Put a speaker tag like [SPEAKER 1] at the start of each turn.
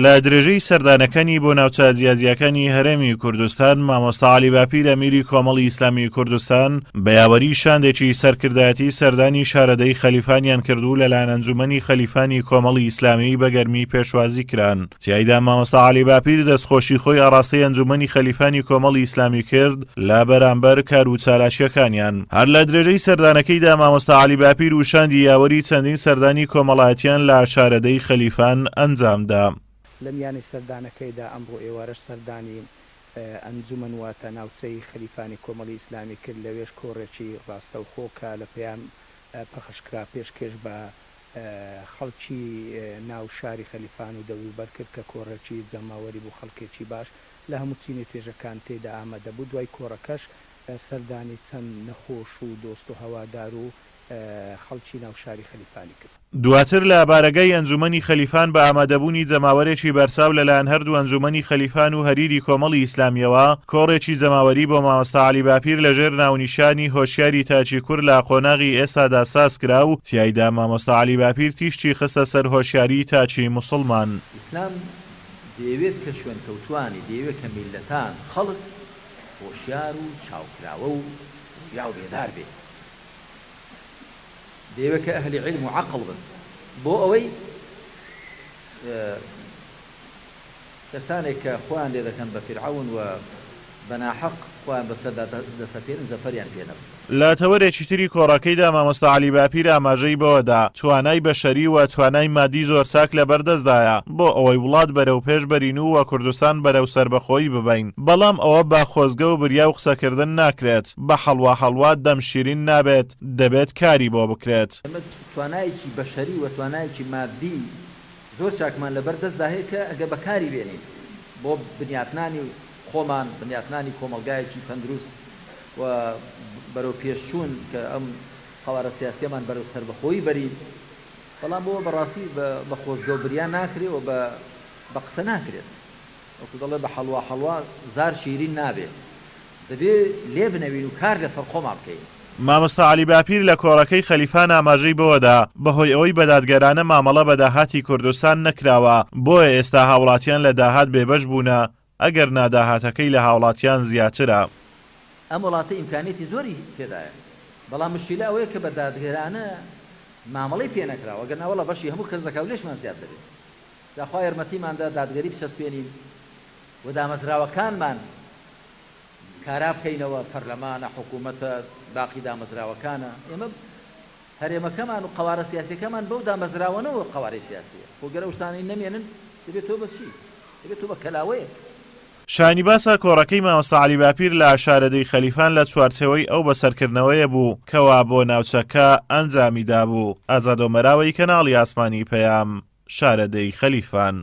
[SPEAKER 1] لە درێژەی سەردانەکانی بۆ ناوچە جیاجیەکانی هەرێمی کوردستان مامۆستا عەلی باپیر ئەمیری کۆمەڵی ئیسلامی کوردستان بە یاوەری شاندێکی سەرکردایەتی سەردانی شارەدەی خەلیفانیان کردو لەلایەن ئەنجومەنی خەلیفانی کۆمەڵی ئیسلامی بە گەرمی پێشوازی کران. تیایدا مامۆستا عەلی باپیر دەستخۆشی خۆی ئاڕاستەی ئەنجومەنی خەلیفانی کۆمەڵی ئیسلامی کرد لە بەرامبەر کار و چالاشیەکانیان. هەر لە درێژەی سەردانەکەیدا مامۆستا عەلی باپیر وشاندی یاوەری چەندین سەردانی کۆمەڵایەتیان لە شارەدەی خەلیفان ئەنجامدا.
[SPEAKER 2] لە میانی سەردانەکەیدا ئەمڕۆ ئێوارەش سەردانی ئەنجومەن واتە ناوچەی خەلیفانی کۆمەڵی ئیسلامی کرد لەوێش کۆڕێکی ڕاستەوخۆکە لە پێیان پەخشکرا پێشکەش بە خەڵکی ناو شاری خەلیفان و دەوروبەر کرد کە کۆڕێکی جەماوەری بوو خەڵکێکی باش لە هەموو چینی توێژەکان تێدا ئامادە بوو. دوای کۆڕەکەش سەردانی چەند نەخۆش و دۆست و هەوادار و خەڵکی ناو شاری خەلیفانی کرد.
[SPEAKER 1] دواتر لە بارگەی ئەنجومەنی خەلیفان بە ئامادەبوونی جەماوەرێکی بەرچاو لەلایەن هەردوو ئەنجومەنی خەلیفان و هەریری کۆمەڵی ئیسلامیەوە کۆڕێکی جەماوەری بۆ مامۆستا عەلی باپیر لەژێر ناونیشانی هۆشیاری تاچی کورد لە قۆناغی ئێستادا ساز کرا و تیایدا مامۆستا عەلی باپیر تیشتی خستە سەر هۆشیاری تاچی موسڵمان.
[SPEAKER 3] ئیسلام دەیەوێت کە شوێنکەوتوانی دەیەوێت کە میلەتان خەڵک هۆشیار و چاوکراوە و یا و بێدار بێت. دەیەوێت کە ئەهلی عیلم و عەقڵ بن بۆ ئەوەی کەسانێک کە خۆیان لێ دەکەن بە فیرعەون و بەناحەق خۆیان بەسەردا دەسەپێنن زەفەریان پێ نەبن.
[SPEAKER 1] لە تەوەرێکی تری کۆڕەکەیدا مامۆستا عەلی باپیر ئاماژەی بەوەدا توانای بەشەری و توانای مادی زۆر چاک لەبەردەستدایە بۆ ئەوەی وڵات بەرەو پێش بەرین و کوردستان بەرەو سەربەخۆیی ببین. بەڵام ئەوە با خۆزگە و بریا و قسەکردن ناکرێت، بە هەڵوا دەم شیرین نابێت، دەبێت کاری بۆ بکرێت.
[SPEAKER 3] توانایەکی بەشەری و توانایەکی مادی زۆر چاکمان لەبەردەستدا هەیە کە ئەگە بەکاری بێنین بۆ بنیاتنانی خۆمان، بنیاتنانی کۆمەلگایەکی تەندروست و بەرەو پێشچوون کە ئەم هەوارە سیاسیەمان بەرەو سەربەخۆیی بەرین. بەڵام بۆ بەڕاستی بە خۆزگە و بریا ناکرێت و بە قسە ناکرێت. وەکو دەڵێ بە هەڵوا زار شیرین نابێت، دەبێت لێ بنەوین و کار لەسەر خۆمان بکەین.
[SPEAKER 1] مامۆستا عەلی باپیر لە کۆڕەکەی خەلیفان ئاماژەی بەوەدا بەهۆی ئەوەی بەدادگەرانە مامەڵە بە داهاتی کوردستان نەکراوە بۆیە ئێستا هاوڵاتیان لە داهات بێبەش بوونە ئەگەر ناداهاتەکەی لە هاوڵاتیان زیاترە.
[SPEAKER 3] ئەم وڵاتە ئیمکانێتی زۆری تێدایە، بەڵام مشکلە ئەوەیە کە بە دادگەرانە مامەڵەی پێ نەکراوە، ئەگەر ناوەڵە بەشی هەموو کەس دەکا و لێشمان زیاد دەبێت. داخوا یارمەتیماندا دادگەری بچەسپێنین و دامەزراوەکانمان کارا بکەینەوە، پەرلەمانە، حکوومەتە، باقی دامەزراوەکانە. ئێمە هەرێمەکەمان و قەوارە سیاسیەکەمان بەو دامەزراوەنەوە قەوارەی سیاسیە. خۆگەرە شتانەی نەمێنن دەبێت تۆ بەچی؟ دەبێت تۆ بە کەلاوەیەک.
[SPEAKER 1] شانی باسا کۆڕەکەی مامۆستا عەلی باپیر لە شارەدەی خەلیفان لە چوارچێوەی ئەو بەسەرکردنەوەیە بوو کەوا بۆ ناوچەکە ئەنجامیدا بوو. ئازاد و مەراوەی کەناڵی ئاسمانی پەیام، شارەدەی خەلیفان.